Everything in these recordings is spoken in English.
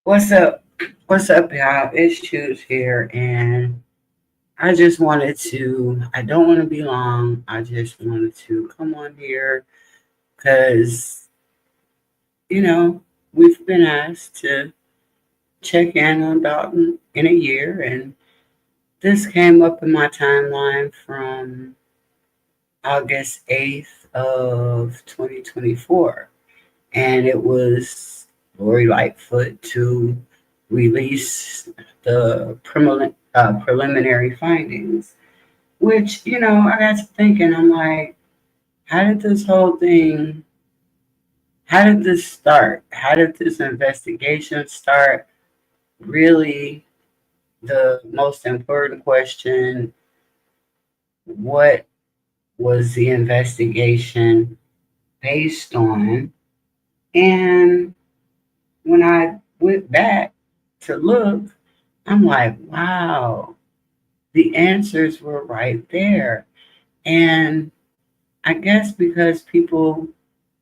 What's up? What's up, y'all? It's Choose here, and I just wanted to, I don't want to be long. I just wanted to come on here because, you know, we've been asked to check in on Dalton in a year, and this came up in my timeline from August 8th of 2024, and it was Lori Lightfoot to release the preliminary findings. Which, I got to thinking, I'm like, how did this whole thing, how did this start? How did this investigation start? Really, the most important question, what was the investigation based on? And when I went back to look, I'm like, wow, the answers were right there. And I guess because people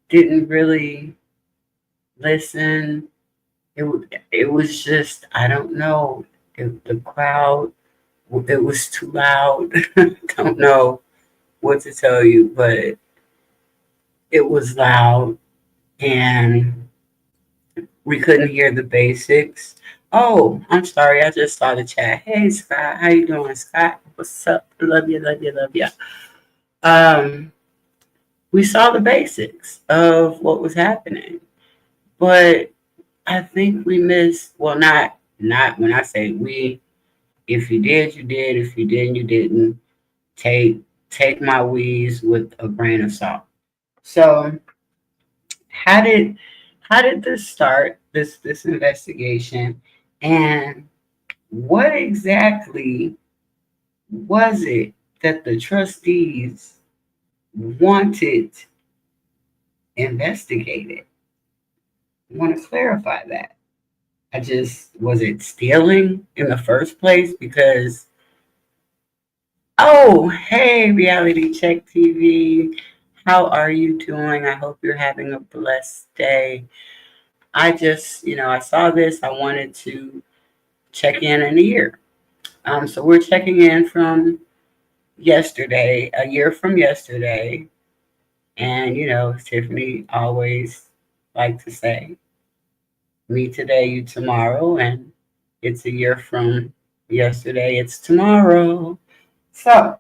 didn't really listen, it was just, I don't know, the crowd, it was too loud. Don't know what to tell you, but it was loud and we couldn't hear the basics. Oh, I'm sorry. I just saw the chat. Hey, Scott. How you doing, Scott? What's up? Love you, love you, love you. Um, we saw the basics of what was happening, but I think we missed. Well, not when I say we. If you did, you did. If you didn't, you didn't. Take take my wheeze with a grain of salt. So, how did how did this start? This investigation, and what exactly was it that the trustees wanted investigated? I want to clarify that. I just, was it stealing in the first place? Because, oh, hey, Reality Check TV. How are you doing? I hope you're having a blessed day. I just, I saw this. I wanted to check in a year. So we're checking in from yesterday, a year from yesterday. And, Tiffany always like to say, me today, you tomorrow. And it's a year from yesterday, it's tomorrow. So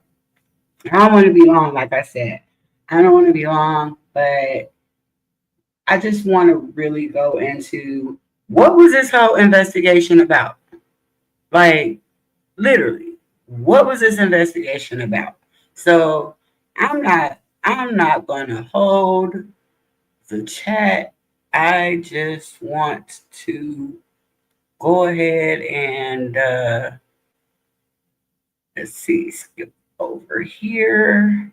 I don't want to be long, like I said. I don't want to be long, but I just want to really go into what was this whole investigation about? Like, literally, what was this investigation about? So I'm not gonna hold the chat. I just want to go ahead and let's see, skip over here.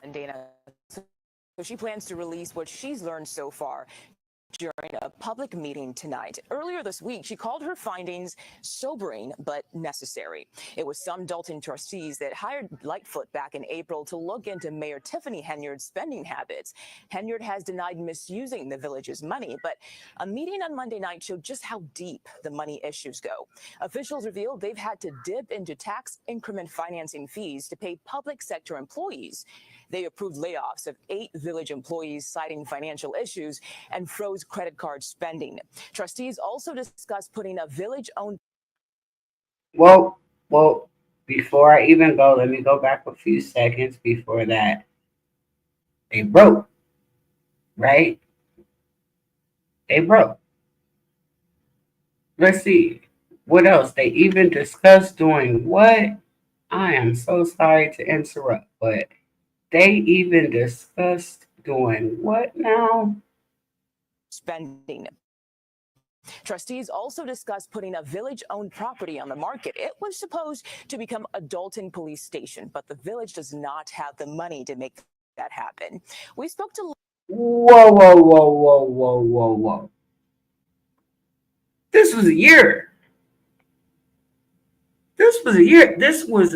And Dana, so she plans to release what she's learned so far during a public meeting tonight. Earlier this week, she called her findings sobering but necessary. It was some Dolton trustees that hired Lightfoot back in April to look into Mayor Tiffany Henyard's spending habits. Henyard has denied misusing the village's money, but a meeting on Monday night showed just how deep the money issues go. Officials revealed they've had to dip into tax increment financing fees to pay public sector employees. They approved layoffs of 8 village employees, citing financial issues, and froze credit card spending. Trustees also discussed putting a village-owned. Well, before I even go, let me go back a few seconds before that. They broke, right? They broke. Let's see. What else? They even discussed doing what? I am so sorry to interrupt, but they even discussed doing what now? spending. Trustees also discussed putting a village-owned property on the market. It was supposed to become a Dolton police station, but the village does not have the money to make that happen. We spoke to. Whoa, whoa, whoa, whoa, whoa, whoa, whoa. This was a year. This was a year. This was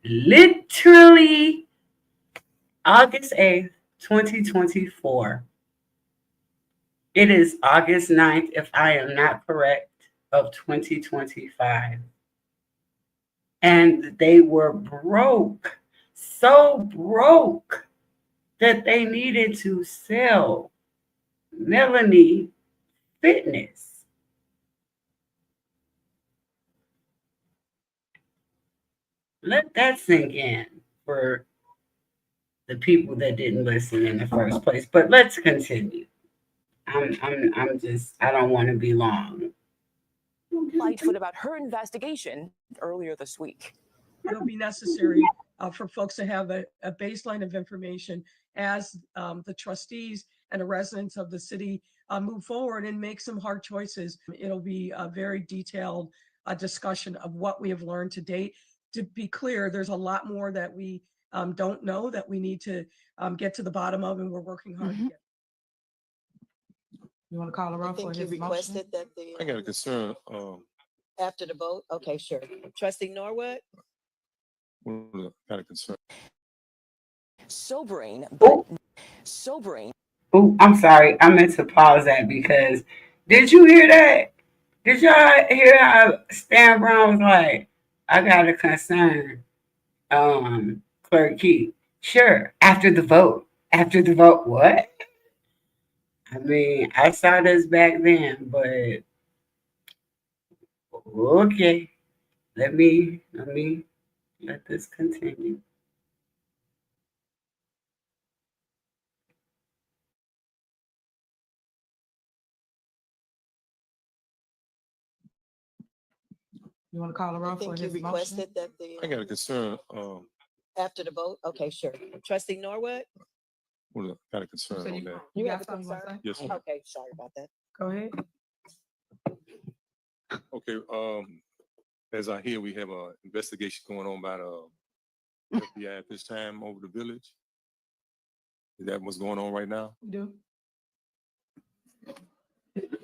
literally August 8th, 2024. It is August 9th, if I am not correct, of 2025. And they were broke, so broke that they needed to sell Melanie Fitness. Let that sink in for the people that didn't listen in the first place. But let's continue. I don't want to be long. Lightfoot about her investigation earlier this week. It'll be necessary for folks to have a baseline of information as the trustees and the residents of the city move forward and make some hard choices. It'll be a very detailed discussion of what we have learned to date. To be clear, there's a lot more that we don't know that we need to get to the bottom of, and we're working hard to get. You want to call her I up for think you his motion? requested that the, I got a concern. after the vote? Okay, sure. Trustee Norwood? Got a concern. Sobering, Oh, sobering. oh, I'm sorry. I meant to pause that because did you hear that? Did y'all hear how Stan Brown was like, I got a concern, Clerk Key. Sure, after the vote. After the vote, what? I mean, I saw this back then, but okay. Let this continue. You want to call her I up for think you his motion? requested that the, I got a concern. after the vote? Okay, sure. Trustee Norwood? Got a concern So on that. you have got a something you want to say? Yes, ma'am. Okay, sorry about that. Go ahead. Okay. As I hear, we have an investigation going on by the FBI at this time over the village. Is that what's going on right now? You do.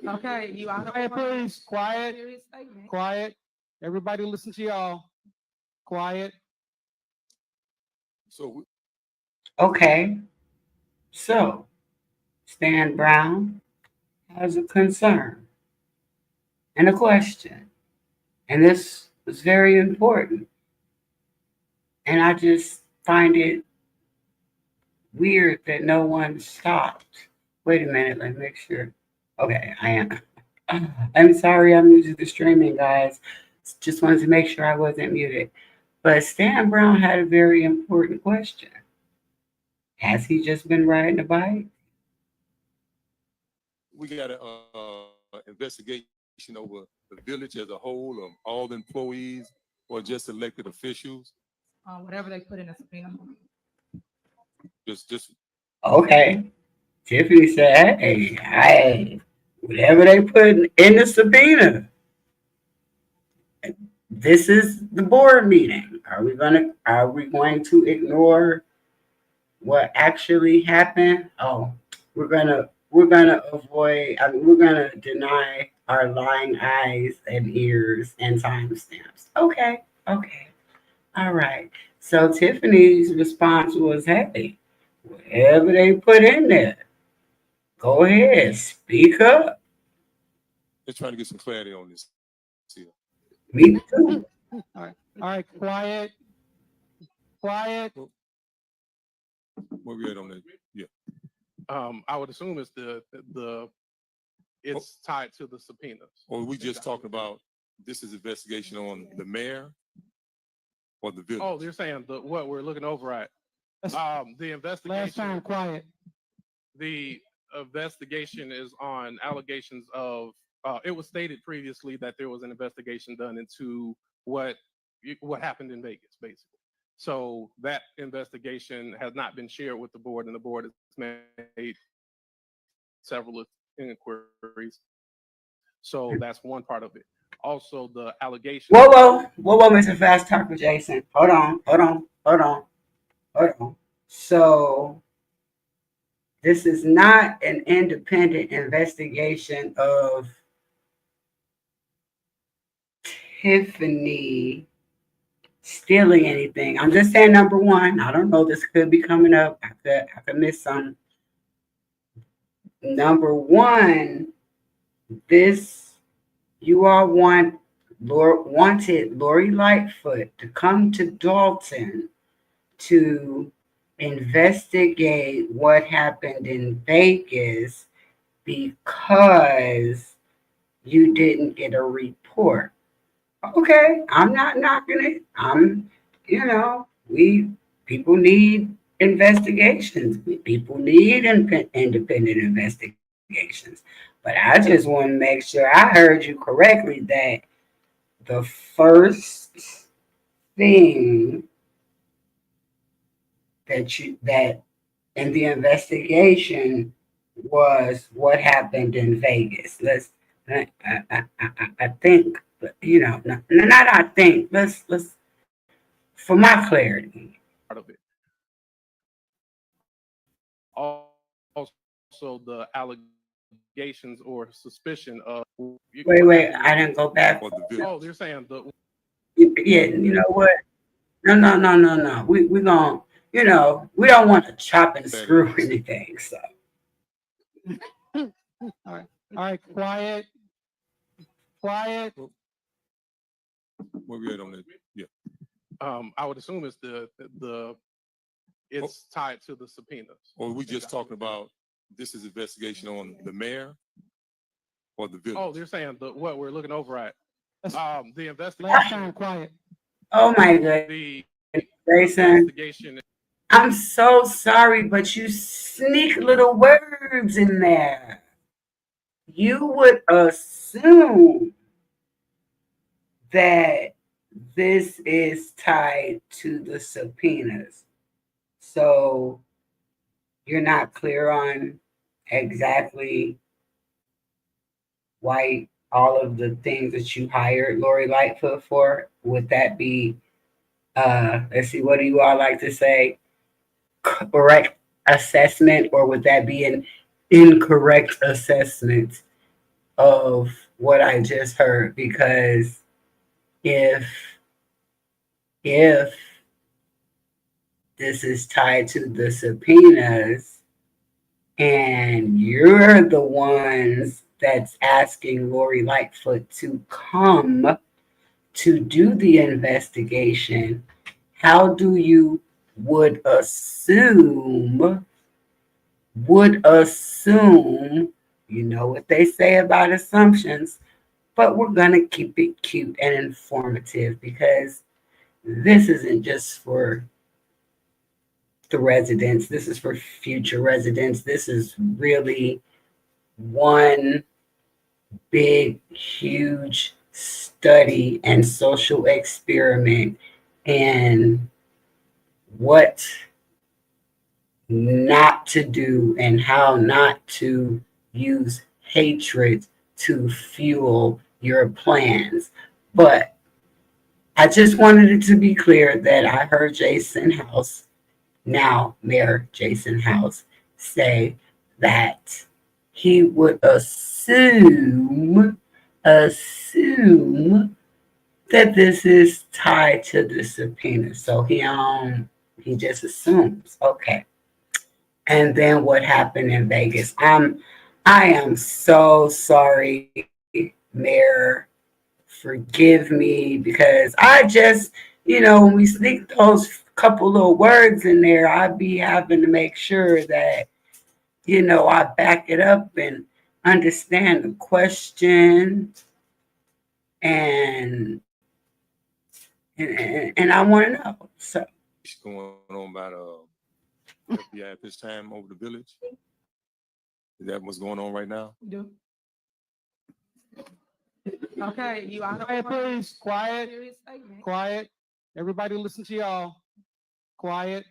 Okay, you out of Quiet, order. please. Quiet. Serious statement. Quiet. Everybody listen to y'all. Quiet. So Okay, so Stan Brown has a concern and a question. And this is very important. And I just find it weird that no one stopped. Wait a minute, let me make sure. Okay, I am. I'm sorry, I'm new to the streaming, guys. Just wanted to make sure I wasn't muted. But Stan Brown had a very important question. Has he just been riding a bike? we got an investigation over the village as a whole of all the employees or just elected officials. Whatever they put in a subpoena. Just Okay. Tiffany said, hey, whatever they put in the subpoena. This is the board meeting. Are we going to ignore what actually happened? Oh, we're gonna avoid, we're gonna deny our lying eyes and ears and timestamps. Okay. All right. So Tiffany's response was, hey, whatever they put in there, go ahead, speak up. just trying to get some clarity on this. See, Me too. All right. Quiet. Quiet. where we at on that? Yeah. I would assume it's it's tied to the subpoenas. Or we just talking about this is investigation on the mayor or the village? Oh, you're saying what we're looking over at. The Last time, investigation, quiet. the investigation is on allegations of, it was stated previously that there was an investigation done into what happened in Vegas, basically. So that investigation has not been shared with the board, and the board has made several inquiries. So that's one part of it. Also, the allegation. Whoa, Mr. Fast Talker Jason. Hold on. So this is not an independent investigation of Tiffany stealing anything. I'm just saying, number one, I don't know, this could be coming up. I could miss some. number one, this, you all wanted Lori Lightfoot to come to Dolton to investigate what happened in Vegas because you didn't get a report. Okay, I'm not knocking it. People need investigations. People need independent investigations. But I just want to make sure I heard you correctly that the first thing that in the investigation was what happened in Vegas. I think, not I think. Let's for my clarity. Part of it. Also, the allegations or suspicion of what Wait, happened I in didn't go back. For the village. Oh, they're saying the Yeah, you know what? No. We gon' we don't want to chop and screw anything. So All right, quiet, quiet. Where we at on that? Yeah. I would assume it's it's tied to the subpoenas. Or we just talking about this is investigation on the mayor or the village? Oh, they're saying what we're looking over at. The Last investigation. time, quiet. oh my goodness, The Jason. investigation. I'm so sorry, but you sneak little words in there. You would assume that this is tied to the subpoenas. So you're not clear on exactly why all of the things that you hired Lori Lightfoot for, would that be, let's see, what do you all like to say? Correct assessment, or would that be an incorrect assessment of what I just heard? Because if if this is tied to the subpoenas and you're the ones that's asking Lori Lightfoot to come to do the investigation, how do you would assume, you know what they say about assumptions, but we're going to keep it cute and informative because this isn't just for the residents, this is for future residents. This is really one big, huge study and social experiment in what not to do and how not to use hatred to fuel your plans. But I just wanted it to be clear that I heard Jason House, now Mayor Jason House, say that he would assume that this is tied to the subpoena. So he just assumes. Okay. And then what happened in Vegas? I am so sorry, Mayor. Forgive me because I just, when we sneak those couple little words in there, I'd be having to make sure that, I back it up and understand the question and and I want to know. So Going on about FBI at this time over the village. Is that what's going on right now? Do. Okay, you out of Quiet, order. please. Quiet, Serious statement. quiet. Everybody listen to y'all. Quiet.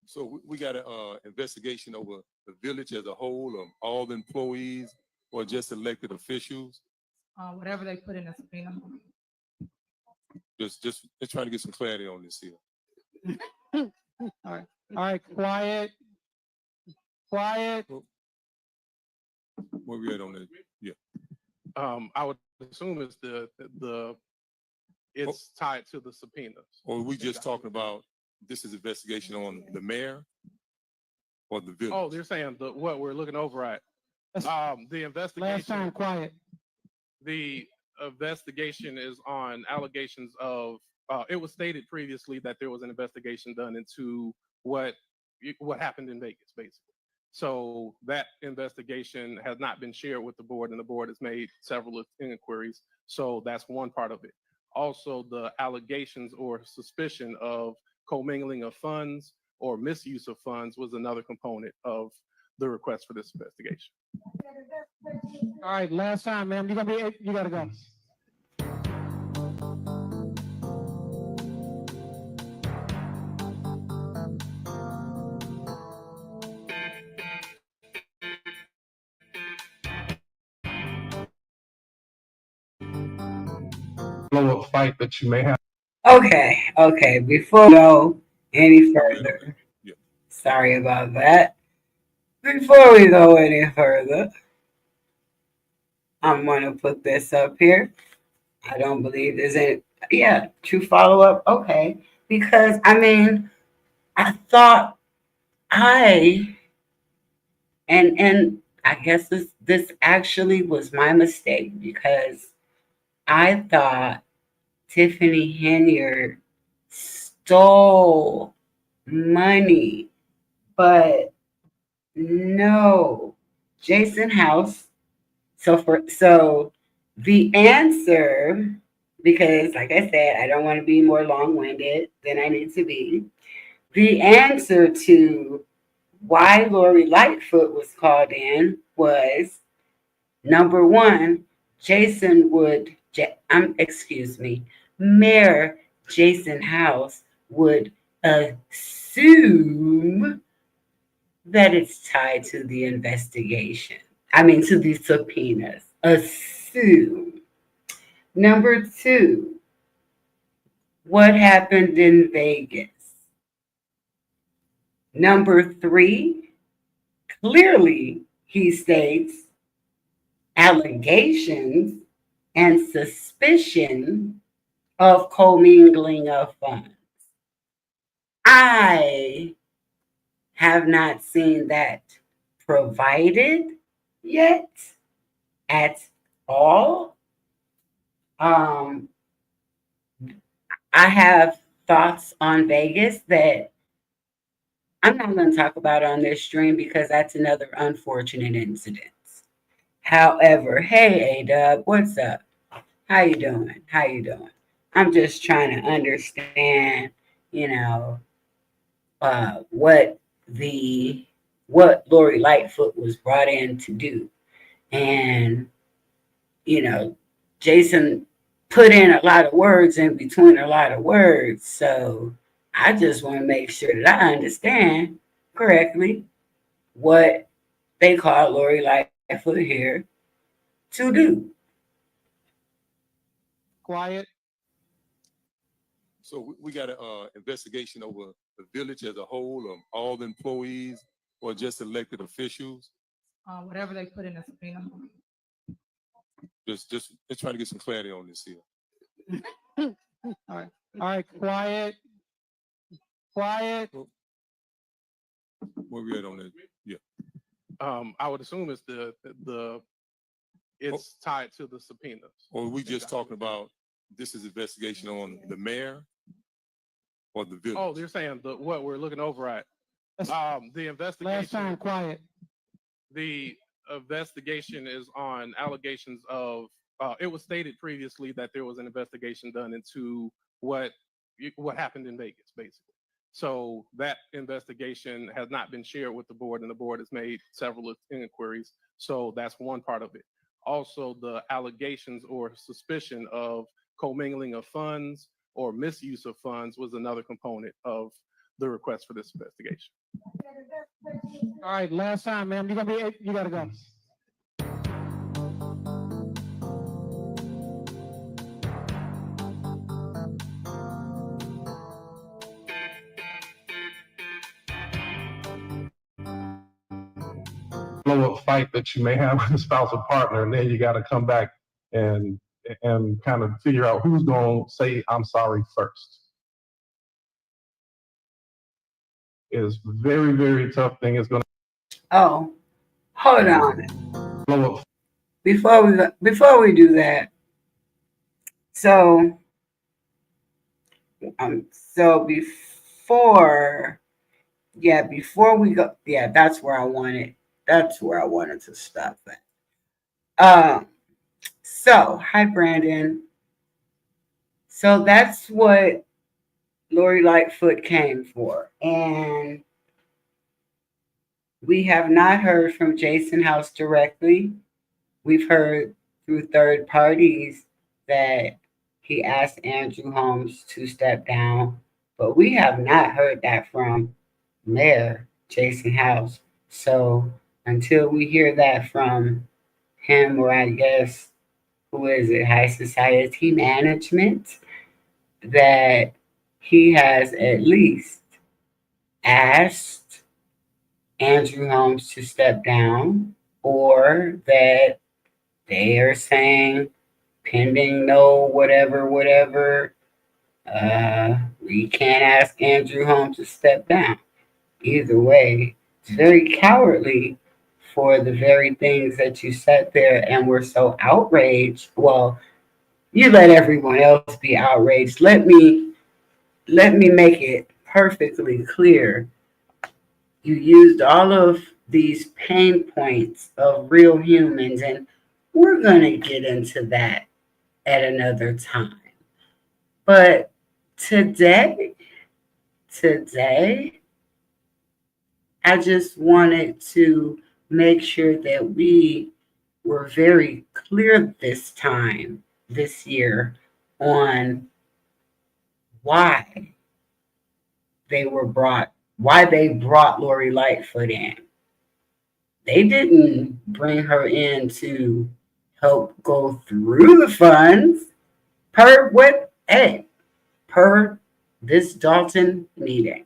So we got an investigation over the village as a whole of all employees or just elected officials. Whatever they put in the subpoena. Just trying to get some clarity on this here. All right, quiet. Quiet. Where we at on that? Yeah. I would assume it's it's tied to the subpoenas. Or we just talking about this is investigation on the mayor or the village? Oh, they're saying what we're looking over at. The Last investigation. time, quiet. The investigation is on allegations of. It was stated previously that there was an investigation done into what happened in Vegas, basically. So that investigation has not been shared with the board, and the board has made several inquiries. So that's one part of it. Also, the allegations or suspicion of commingling of funds or misuse of funds was another component of the request for this investigation. All right, last time, ma'am. You gotta go. Blow up fight that you may have. Okay. Before we go any further, Yeah. sorry about that. Before we go any further, I'm going to put this up here. I don't believe there's any, yeah, true follow up. Okay. Because, I mean, I thought and I guess this actually was my mistake because I thought Tiffany Henyard stole money, but no, Jason House. So the answer, because like I said, I don't want to be more long-winded than I need to be. The answer to why Lori Lightfoot was called in was number one, Mayor Jason House would assume that it's tied to the investigation. I mean, to the subpoenas. Assume. Number two, what happened in Vegas? Number three, clearly he states allegations and suspicion of commingling of funds. I have not seen that provided yet at all. I have thoughts on Vegas that I'm not going to talk about on this stream because that's another unfortunate incident. However, hey A-Dub, what's up? How you doing? I'm just trying to understand, what Lori Lightfoot was brought in to do. And, Jason put in a lot of words in between a lot of words. So I just want to make sure that I understand correctly what they call Lori Lightfoot here to do. Quiet. So we got an investigation over the village as a whole, of all employees or just elected officials? Whatever they put in the subpoena. Just trying to get some clarity on this here. All right, quiet. Quiet. Where we at on that? Yeah. I would assume it's it's tied to the subpoenas. Or we just talking about this is investigation on the mayor or the village? Oh, they're saying what we're looking over at. The investigation. Last time, quiet. The investigation is on allegations of. It was stated previously that there was an investigation done into what happened in Vegas, basically. So that investigation has not been shared with the board, and the board has made several inquiries. So that's one part of it. Also, the allegations or suspicion of commingling of funds or misuse of funds was another component of the request for this investigation. All right, last time, ma'am. You gotta go. Blow up fight that you may have with a spousal partner, and then you got to come back and kind of figure out who's going to say I'm sorry first. is very, very tough thing. It's going Oh, hold on. to blow up. Before we do that, so so before we go, yeah, that's where I wanted to stop at. So hi Brandon. So that's what Lori Lightfoot came for, and we have not heard from Jason House directly. We've heard through third parties that he asked Andrew Holmes to step down, but we have not heard that from Mayor Jason House. So until we hear that from him, or I guess, who is it, High Society Management, that he has at least asked Andrew Holmes to step down, or that they are saying pending no whatever, we can't ask Andrew Holmes to step down. Either way, it's very cowardly for the very things that you said there and were so outraged. Well, you let everyone else be outraged. Let me make it perfectly clear. You used all of these pain points of real humans, and we're going to get into that at another time. But today, I just wanted to make sure that we were very clear this year, on why why they brought Lori Lightfoot in. They didn't bring her in to help go through the funds per this Dolton meeting.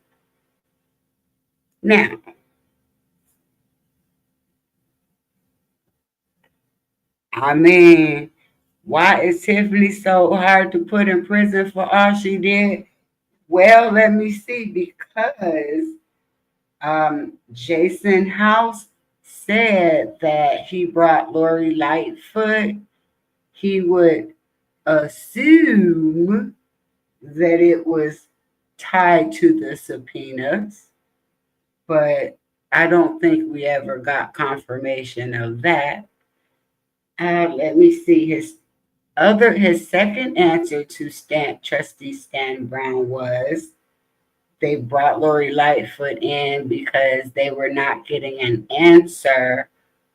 Now, I mean, why is Tiffany so hard to put in prison for all she did? Well, let me see, because Jason House said that he brought Lori Lightfoot. He would assume that it was tied to the subpoenas, but I don't think we ever got confirmation of that. Let me see. His second answer to Trustee Stan Brown was they brought Lori Lightfoot in because they were not getting an answer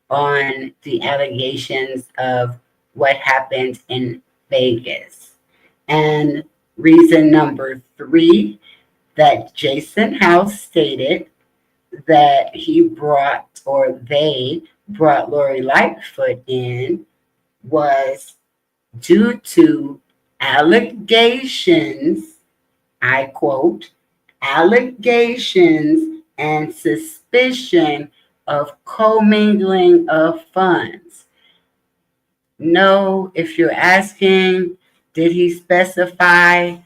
on the allegations of what happened in Vegas. And reason number 3 that Jason House stated that they brought Lori Lightfoot in was due to allegations, I quote, allegations and suspicion of commingling of funds. No, if you're asking, did he specify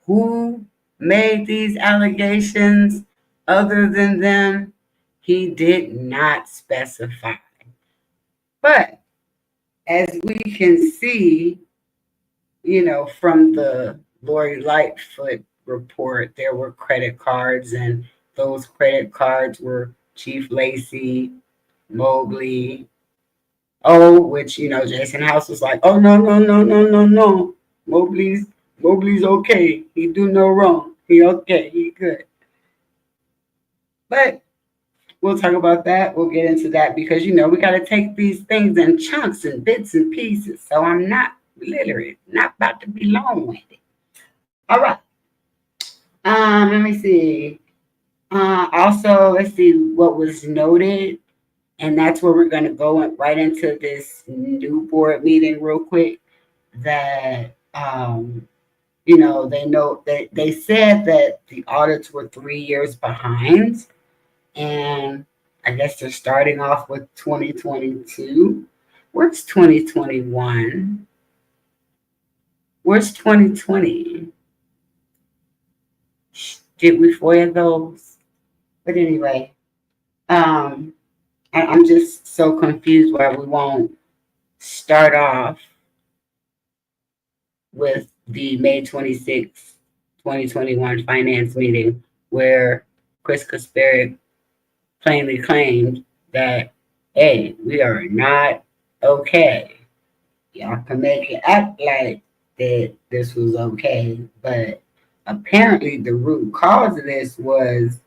who made these allegations other than them? He did not specify. But as we can see, from the Lori Lightfoot report, there were credit cards, and those credit cards were Chief Lacey, Mobley, which, Jason House was like, oh, no, no, no, no, no, no. Mobley's okay. He do no wrong. He okay. He good. But we'll talk about that. We'll get into that because, we got to take these things in chunks and bits and pieces. So I'm not about to be long-winded. All right. Let me see. Also, let's see what was noted. And that's where we're going to go right into this new board meeting real quick. That, they said that the audits were 3 years behind. And I guess they're starting off with 2022. Where's 2021? Where's 2020? Did we FOIA those? But anyway, I'm just so confused why we won't start off with the May 26, 2021 finance meeting where Chris Kasparic plainly claimed that, hey, we are not okay. Y'all can make it act like that this was okay, but apparently the root cause of this was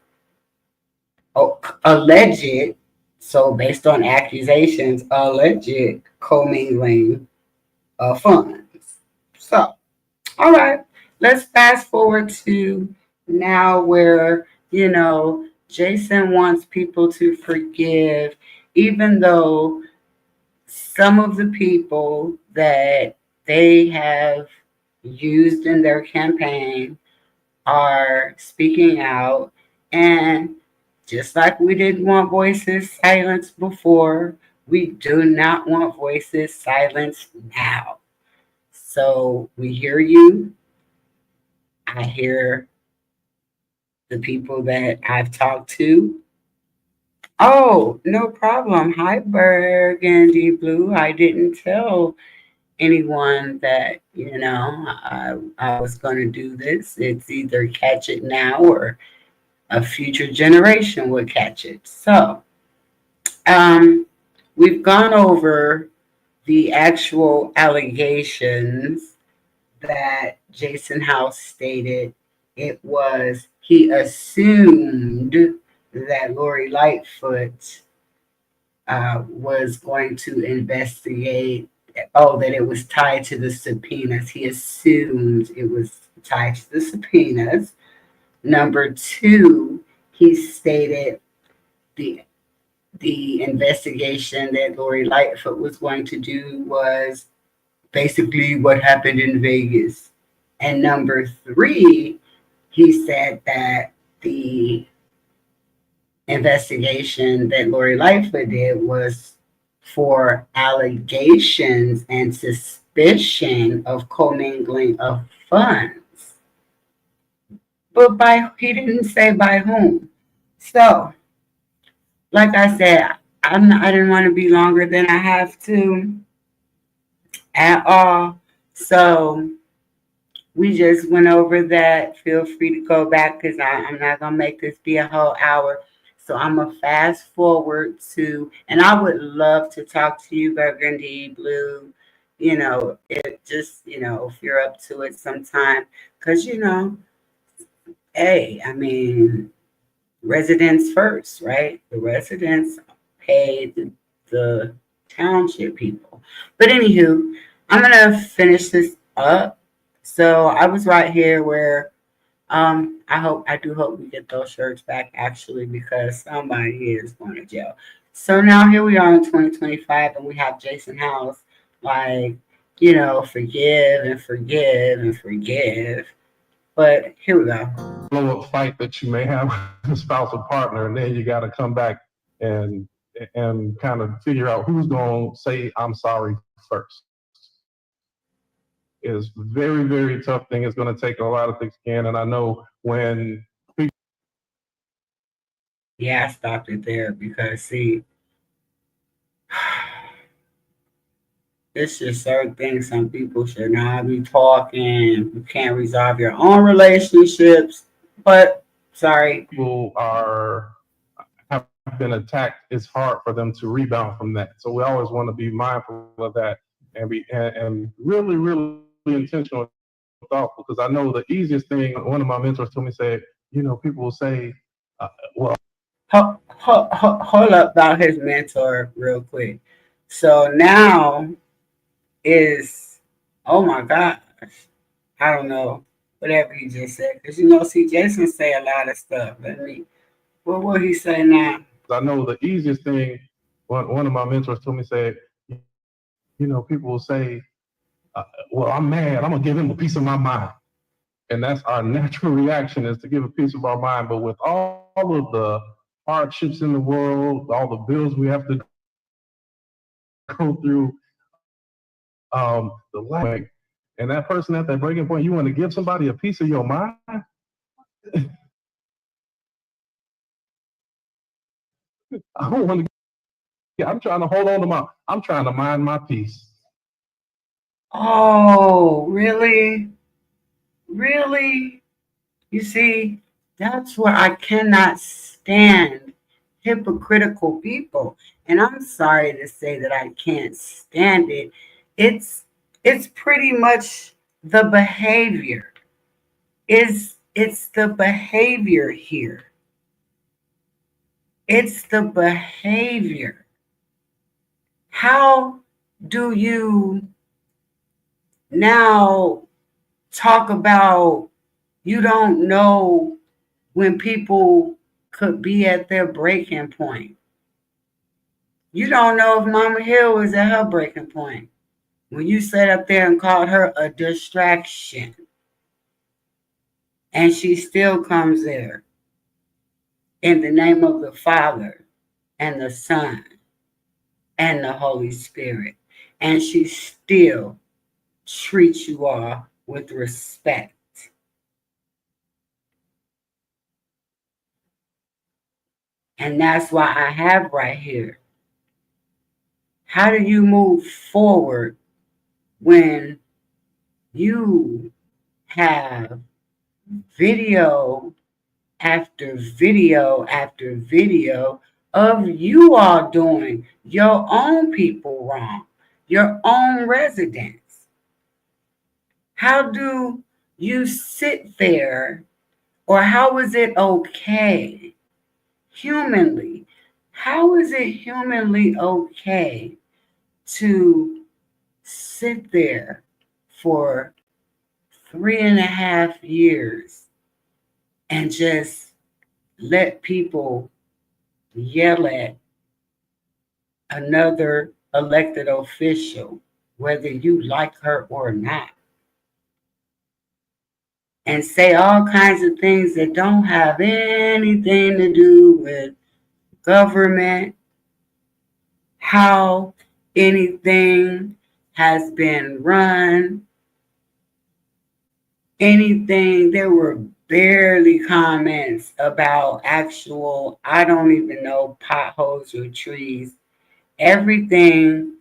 alleged, so based on accusations, alleged commingling of funds. So, all right, let's fast forward to now where, Jason wants people to forgive, even though some of the people that they have used in their campaign are speaking out. And just like we didn't want voices silenced before, we do not want voices silenced now. So we hear you. I hear the people that I've talked to. Oh, no problem. Hi, Burgundy Blue. I didn't tell anyone that, I was going to do this. It's either catch it now or a future generation would catch it. So, um, we've gone over the actual allegations that Jason House stated. It was he assumed that Lori Lightfoot was going to investigate. Oh, that it was tied to the subpoenas. He assumed it was tied to the subpoenas. Number two, he stated the the investigation that Lori Lightfoot was going to do was basically what happened in Vegas. And number three, he said that the investigation that Lori Lightfoot did was for allegations and suspicion of commingling of funds. But he didn't say by whom. So, like I said, I didn't want to be longer than I have to at all. So we just went over that. Feel free to go back because I'm not gonna make this be a whole hour. So I'm gonna fast forward to, and I would love to talk to you, Burgundy Blue. It just, if you're up to it sometime, because hey, I mean, residents first, right? The residents pay the township people. But anywho, I'm gonna finish this up. So I was right here where I do hope we get those shirts back actually because somebody is going to jail. So now here we are in 2025 and we have Jason House like, forgive and forgive and forgive. But here we go. Blow up fight that you may have with a spousal partner, and then you got to come back and kind of figure out who's going to say I'm sorry first. Is very, very tough thing. It's going to take a lot of thick skin, and I know when people. Yeah, I stopped it there because see, it's just certain things some people should not be talking. You can't resolve your own relationships. But sorry. People have been attacked, it's hard for them to rebound from that. So we always want to be mindful of that and be and really, really intentional, thoughtful. Because I know the easiest thing. One of my mentors told me, said, people will say, well. Hold up about his mentor real quick. So now is, oh my gosh, I don't know, whatever he just said. Because, see, Jason say a lot of stuff. What will he say now? I know the easiest thing, one of my mentors told me, said, people will say, well, I'm mad. I'm going to give him a piece of my mind. And that's our natural reaction, is to give a piece of our mind. But with all of the hardships in the world, all the bills we have to go through, the life, and that person at that breaking point, you want to give somebody a piece of your mind? I don't want to. Yeah, I'm trying to hold on to I'm trying to mind my peace. Oh, really? Really? You see, that's where I cannot stand hypocritical people. And I'm sorry to say that I can't stand it. It's it's pretty much the behavior. It's the behavior here. It's the behavior. How do you now talk about you don't know when people could be at their breaking point? You don't know if Mama Hill was at her breaking point when you sat up there and called her a distraction, and she still comes there in the name of the Father and the Son and the Holy Spirit, and she still treats you all with respect. And that's why I have right here. How do you move forward when you have video after video after video of you all doing your own people wrong, your own residents? How do you sit there, or how is it okay humanly? How is it humanly okay to sit there for 3.5 years and just let people yell at another elected official, whether you like her or not, and say all kinds of things that don't have anything to do with government, how anything has been run, anything? There were barely comments about actual, I don't even know, potholes or trees. Everything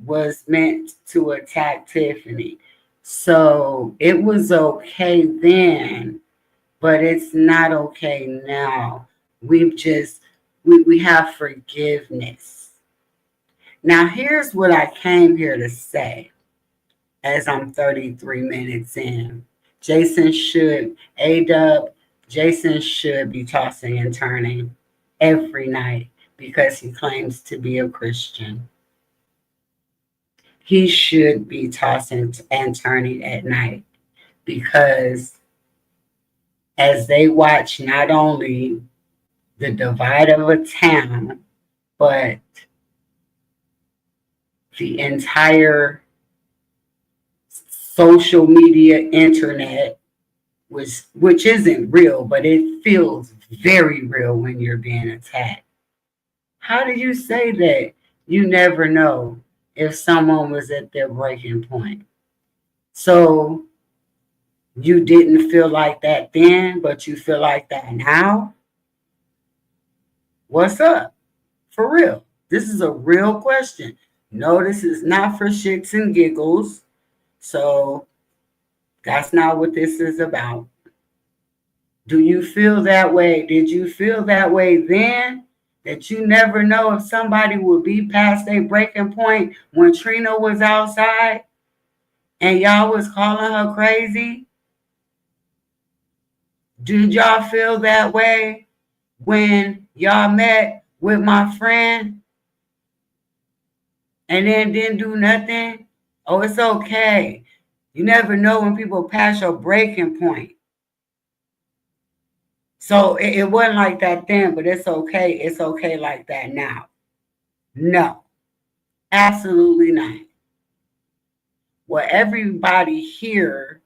was meant to attack Tiffany. So it was okay then, but it's not okay now. We have forgiveness. Now here's what I came here to say as I'm 33 minutes in. Jason should be tossing and turning every night because he claims to be a Christian. He should be tossing and turning at night because as they watch not only the divide of a town, but the entire social media internet, which isn't real, but it feels very real when you're being attacked. How do you say that you never know if someone was at their breaking point? So you didn't feel like that then, but you feel like that now? What's up? For real. This is a real question. No, this is not for shits and giggles. So that's not what this is about. Do you feel that way? Did you feel that way then? That you never know if somebody will be past their breaking point when Trina was outside and y'all was calling her crazy? Did y'all feel that way when y'all met with my friend and then didn't do nothing? Oh, it's okay. You never know when people pass your breaking point. So it wasn't like that then, but it's okay. It's okay like that now. No, absolutely not. Well, everybody here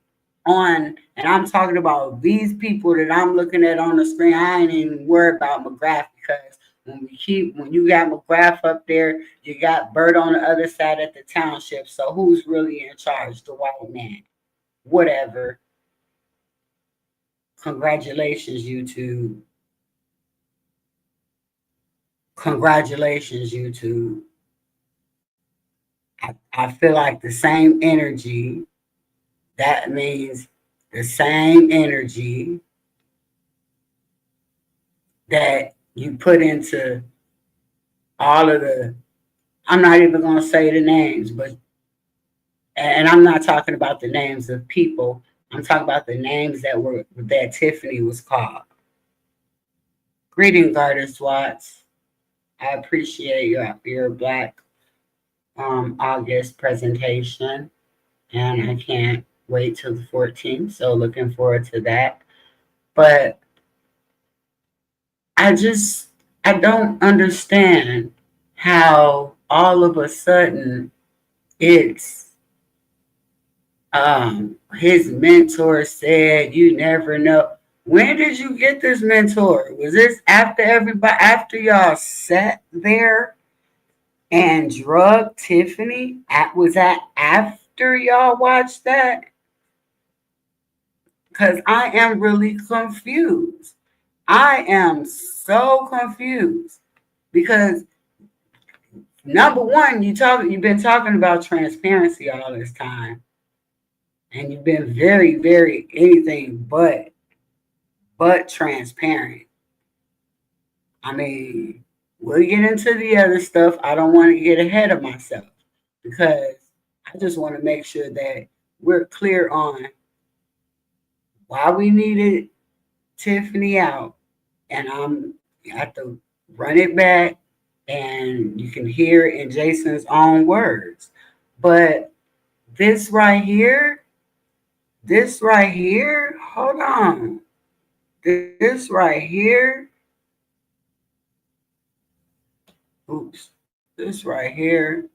on, and I'm talking about these people that I'm looking at on the screen, I ain't even worried about McGrath because when you got McGrath up there, you got Bert on the other side at the township. So who's really in charge? The white man. Whatever. Congratulations, YouTube. congratulations, YouTube. I feel like the same energy, that means the same energy that you put into all of the, I'm not even going to say the names, but, and I'm not talking about the names of people. I'm talking about the names that Tiffany was called. Greetings, Artist Watts. I appreciate your Black August presentation, and I can't wait till the 14th. So looking forward to that. But I don't understand how all of a sudden it's his mentor said, you never know. When did you get this mentor? Was this after y'all sat there and drug Tiffany? Was that after y'all watched that? Because I am really confused. I am so confused because number one, you've been talking about transparency all this time, and you've been very, very anything but transparent. I mean, we'll get into the other stuff. I don't want to get ahead of myself because I just want to make sure that we're clear on why we needed Tiffany out, and I have to run it back, and you can hear it in Jason's own words. But this right here, hold on. This right here, oops, this right here.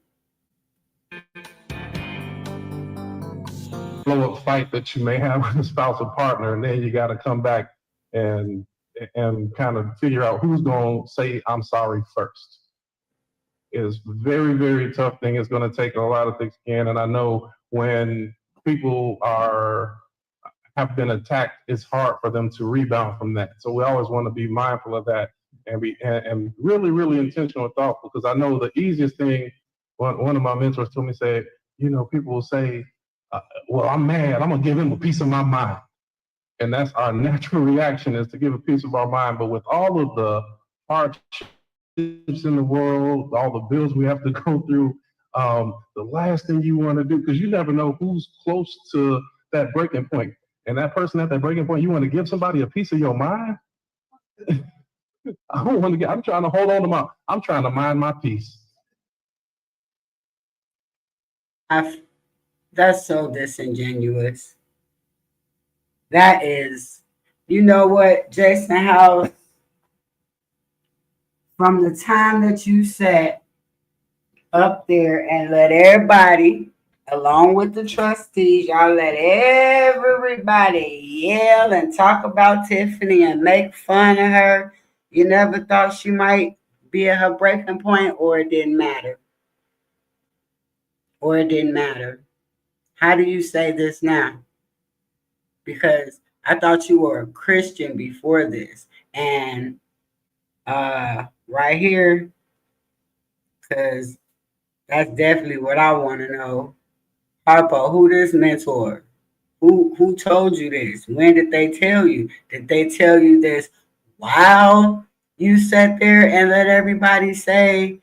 Blow up fight that you may have with a spouse or partner, and then you got to come back and kind of figure out who's going to say I'm sorry first. Is very, very tough thing. It's going to take a lot of thick skin, and I know when people have been attacked, it's hard for them to rebound from that. So we always want to be mindful of that and be and really, really intentional and thoughtful. Because I know the easiest thing. One of my mentors told me, said, people will say, well, I'm mad, I'm gonna give him a piece of my mind. And that's our natural reaction, is to give a piece of our mind. But with all of the hardships in the world, all the bills we have to go through, the last thing you want to do, because you never know who's close to that breaking point. And that person at that breaking point, you want to give somebody a piece of your mind? I don't want to I'm trying to hold on to I'm trying to mind my peace. That's so disingenuous. That is, you know what, Jason House, from the time that you sat up there and let everybody, along with the trustees, y'all let everybody yell and talk about Tiffany and make fun of her. You never thought she might be at her breaking point, or it didn't matter. Or it didn't matter. How do you say this now? Because I thought you were a Christian before this. And right here, because that's definitely what I want to know. Harpo, who this mentor? Who told you this? When did they tell you? Did they tell you this while you sat there and let everybody say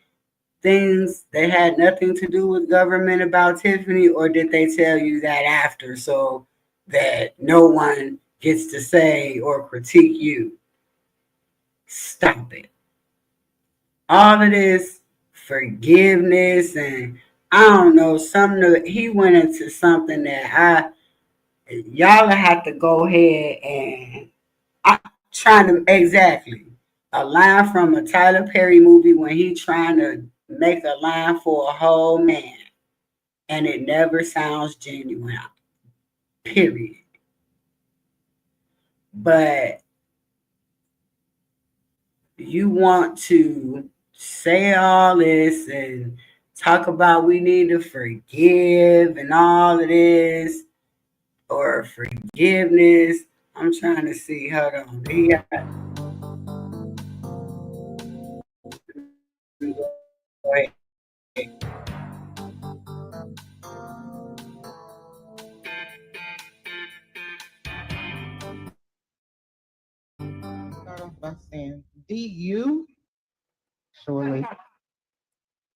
things that had nothing to do with government about Tiffany, or did they tell you that after so that no one gets to say or critique you? Stop it. All of this forgiveness and I don't know, he went into something that y'all have to go ahead and I'm trying to exactly a line from a Tyler Perry movie when he trying to make a line for a whole man and it never sounds genuine. Period. But you want to say all this and talk about we need to forgive and all of this or forgiveness. I'm trying to see. Hold on. Go ahead. Start off by saying DU, surely.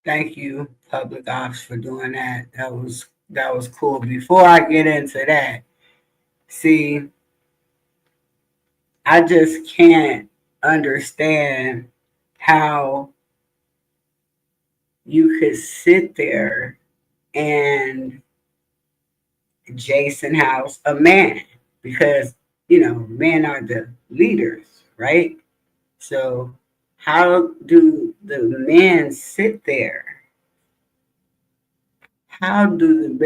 Thank you, Public Ops, for doing that. That was cool. Before I get into that, see, I just can't understand how you could sit there and Jason House a man, because men are the leaders, right? So how do the men sit there? How do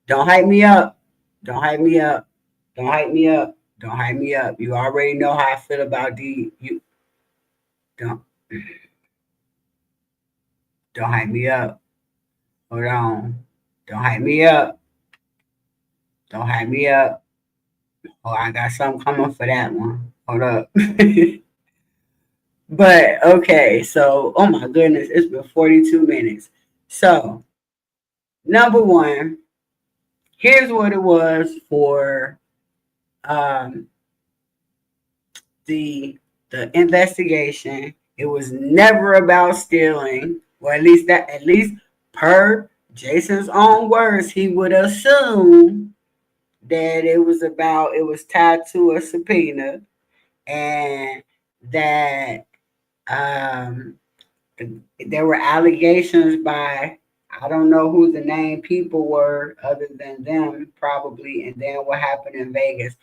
don't hype me up, don't hype me up, don't hype me up, don't hype me up. You already know how I feel about you. Don't don't hype me up. Hold on, don't hype me up, don't hype me up. Oh, I got something coming for that one. Hold up. But okay, so oh my goodness, it's been 42 minutes. So number one, here's what it was for um, the investigation. It was never about stealing, or at least per Jason's own words, he would assume that it was tied to a subpoena, and that um, there were allegations by, I don't know who the named people were other than them probably, and then what happened in Vegas.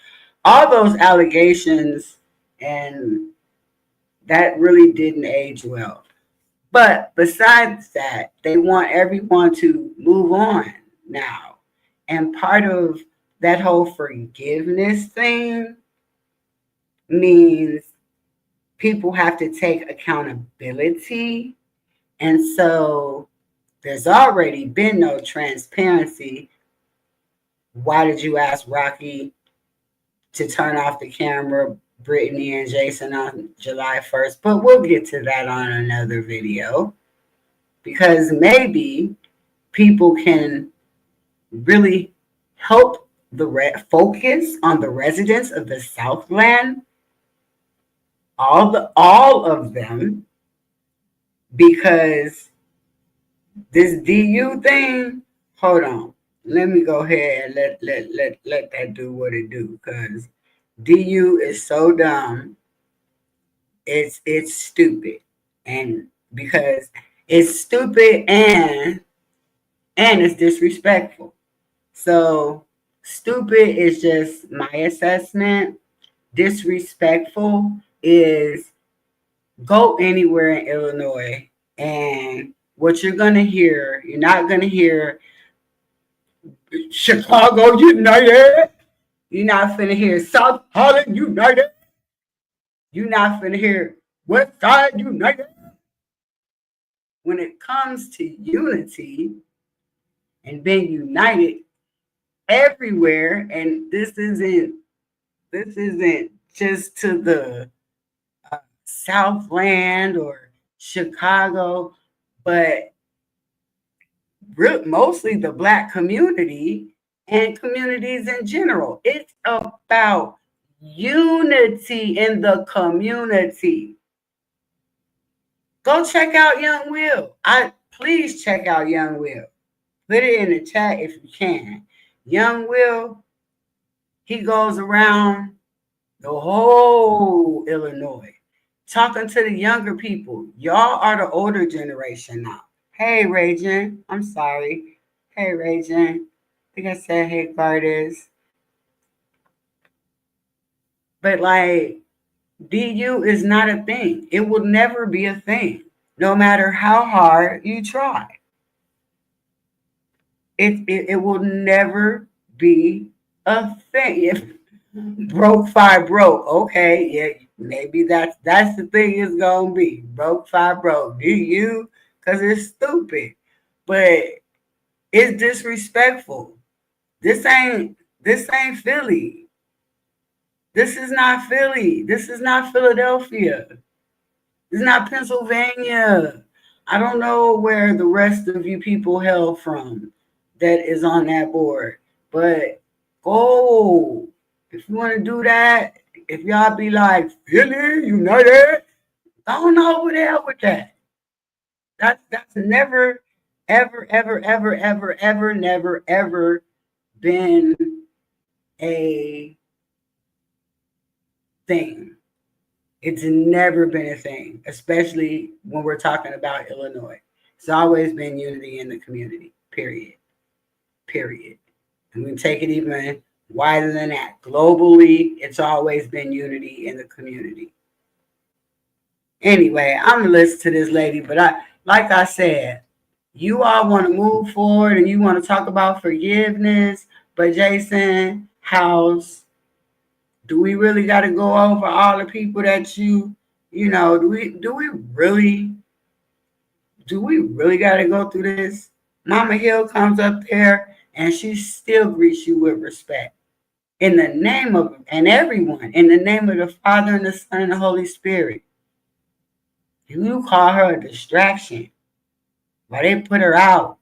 All those allegations, and that really didn't age well. But besides that, they want everyone to move on now. And part of that whole forgiveness thing means people have to take accountability. And so there's already been no transparency. Why did you ask Rocky to turn off the camera, Brittany and Jason, on July 1st? But we'll get to that on another video, because maybe people can really help focus on the residents of the Southland, all of them, because this DU thing, hold on. Let me go ahead and let that do what it do, because DU is so dumb. It's stupid. And because it's stupid and it's disrespectful. So stupid is just my assessment. Disrespectful is go anywhere in Illinois, and what you're gonna hear, you're not gonna hear Chicago United. You're not finna hear South Holland United. You're not finna hear West Side United. When it comes to unity and being united everywhere, and this isn't just to the Southland or Chicago, but mostly the Black community and communities in general. It's about unity in the community. Go check out Young Will. Please check out Young Will. Put it in the chat if you can. Young Will, he goes around the whole Illinois talking to the younger people. Y'all are the older generation now. Hey, Ragin. I'm sorry. Hey, Ragin. I think I said hey, Gardis. But like, DU is not a thing. It will never be a thing, no matter how hard you try. It will never be a thing. If broke five broke, okay, yeah, maybe that's the thing it's gonna be. Broke five broke. DU, because it's stupid. But it's disrespectful. This ain't Philly. This is not Philly. This is not Philadelphia. It's not Pennsylvania. I don't know where the rest of you people hail from that is on that board, but go. If you want to do that, if y'all be like, Philly, United, don't over there with that. That's never, ever, ever, ever, ever, ever, never, ever been a thing. It's never been a thing, especially when we're talking about Illinois. It's always been unity in the community, period. Period. And we take it even wider than that. Globally, it's always been unity in the community. Anyway, I'm gonna listen to this lady, but like I said, you all want to move forward and you want to talk about forgiveness, but Jason, House, do we really got to go over all the people that do we really got to go through this? Mama Hill comes up there and she still greets you with respect. In the name of, and everyone, in the name of the Father and the Son and the Holy Spirit. You call her a distraction. Why they put her out?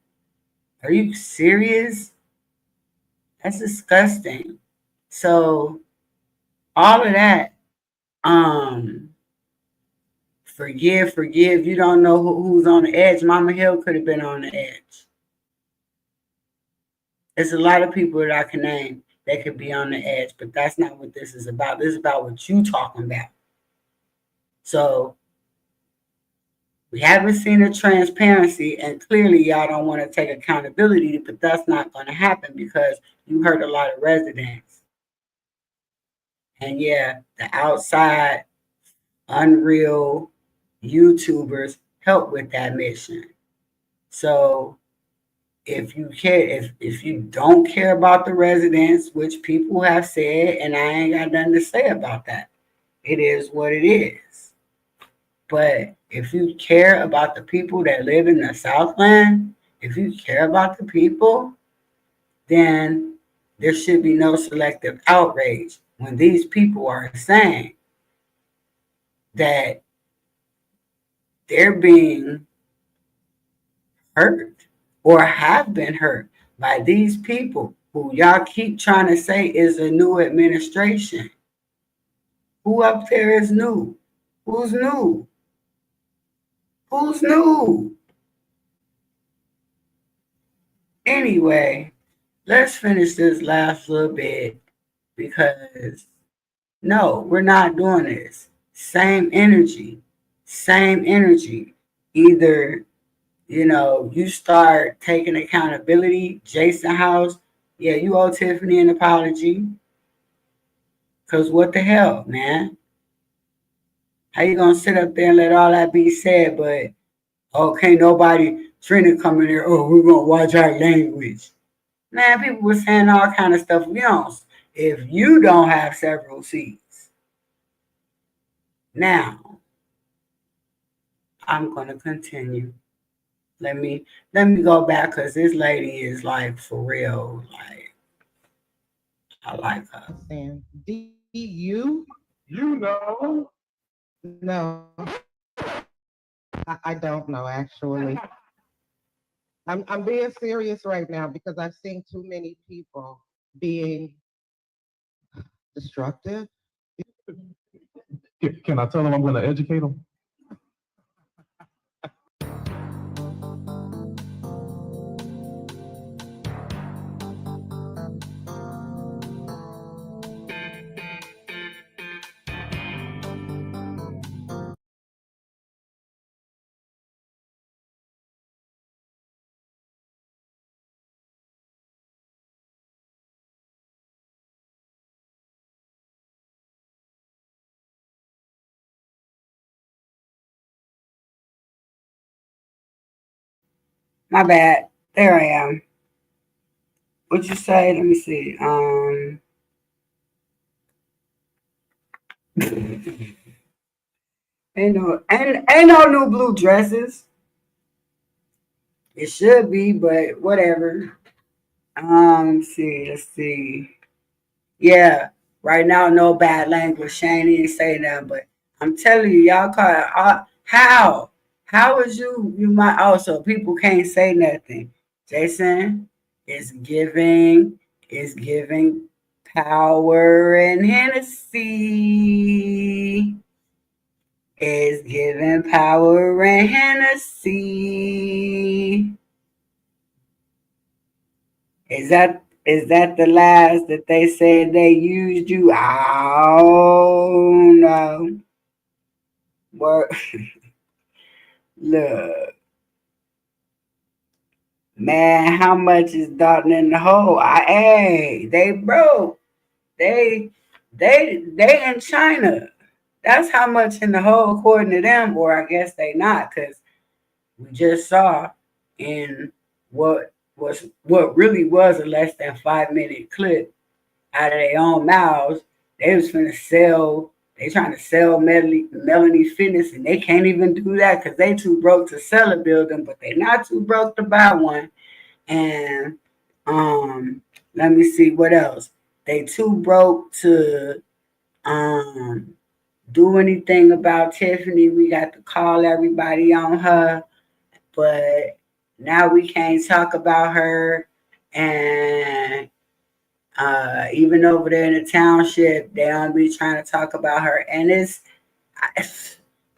Are you serious? That's disgusting. So all of that, forgive. You don't know who's on the edge. Mama Hill could have been on the edge. There's a lot of people that I can name that could be on the edge, but that's not what this is about. This is about what you talking about. So we haven't seen the transparency, and clearly y'all don't want to take accountability, but that's not going to happen because you hurt a lot of residents. And yeah, the outside unreal YouTubers help with that mission. So if you care, if you don't care about the residents, which people have said, and I ain't got nothing to say about that, it is what it is. But if you care about the people that live in the Southland, if you care about the people, then there should be no selective outrage when these people are saying that they're being hurt or have been hurt by these people who y'all keep trying to say is a new administration. Who up there is new? Who's new? Who's new? Anyway, let's finish this last little bit because no, we're not doing this. Same energy. Either, you start taking accountability. Jason House, yeah, you owe Tiffany an apology. Because what the hell, man? How you going to sit up there and let all that be said, but, can't nobody, Trina come in there, we're going to watch our language. Man, people were saying all kind of stuff. If you don't have several seats. Now, I'm going to continue. Let me go back because this lady is like for real. Like, I like her. Saying, you? You know. No, I don't know actually. I'm being serious right now because I've seen too many people being destructive. Can I tell them I'm going to educate them? My bad. There I am. What'd you say? Let me see. ain't no new blue dresses. It should be, but whatever. Let's see. Yeah, right now, no bad language. Shane didn't say that, but I'm telling you, y'all call How? How is you might also people can't say nothing. Jason is giving power and Hennessy. Is giving power and Hennessy. Is that the last that they said they used you? Oh no. Word. Look, man, how much is Dalton in the hole? Hey, they broke. They they in China. That's how much in the hole according to them, or I guess they not, because we just saw in what really was a less than 5 minute clip out of their own mouths. They was finna sell. They trying to sell Melanie Fitness, and they can't even do that because they too broke to sell a building, but they not too broke to buy one. And let me see what else. They too broke to do anything about Tiffany. We got to call everybody on her, but now we can't talk about her. And even over there in the township, they don't be trying to talk about her. And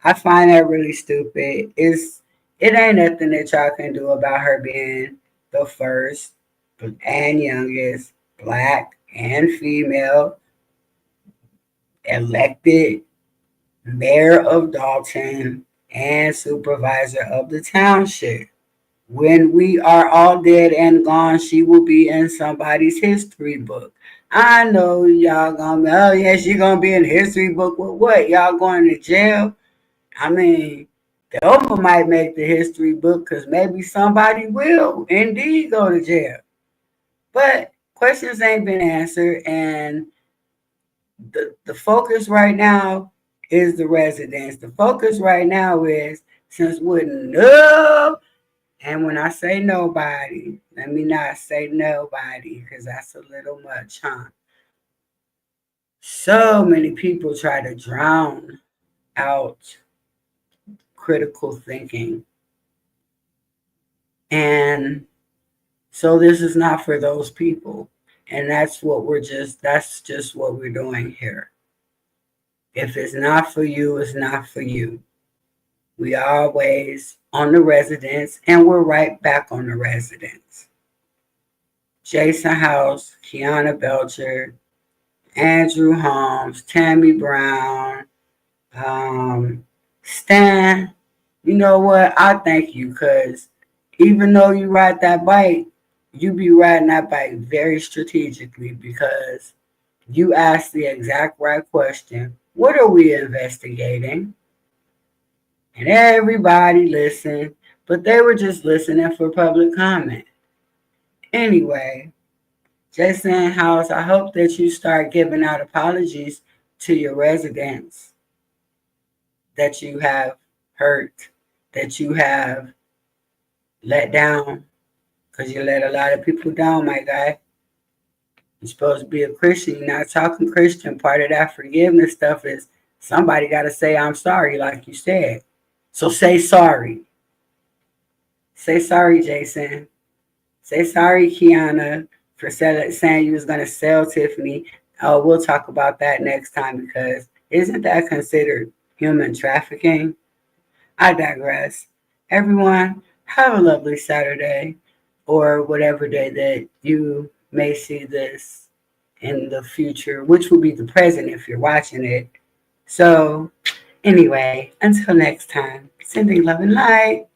I find that really stupid. It ain't nothing that y'all can do about her being the first and youngest black and female elected mayor of Dolton and supervisor of the township. When we are all dead and gone, she will be in somebody's history book. I know y'all gonna be, oh yeah, she gonna be in the history book. Well, what? Y'all going to jail? I mean, the Oprah might make the history book because maybe somebody will indeed go to jail. But questions ain't been answered, and the focus right now is the residents. The focus right now is since we're no, and when I say nobody, let me not say nobody because that's a little much, huh? So many people try to drown out critical thinking. And so this is not for those people. And that's just what we're doing here. If it's not for you, it's not for you. We are always on the residents, and we're right back on the residents. Jason House, Kiana Belcher, Andrew Holmes, Tammy Brown, Stan. You know what? I thank you because even though you ride that bike, you be riding that bike very strategically because you asked the exact right question. What are we investigating? And everybody listened, but they were just listening for public comment. Anyway, Jason House, I hope that you start giving out apologies to your residents that you have hurt, that you have let down, because you let a lot of people down, my guy. You're supposed to be a Christian. You're not talking Christian. Part of that forgiveness stuff is somebody got to say, I'm sorry, like you said. So say sorry. Say sorry, Jason. Say sorry, Kiana, for saying you was going to sell Tiffany. Oh, we'll talk about that next time because isn't that considered human trafficking? I digress. Everyone, have a lovely Saturday or whatever day that you may see this in the future, which will be the present if you're watching it. So, anyway, until next time, sending love and light.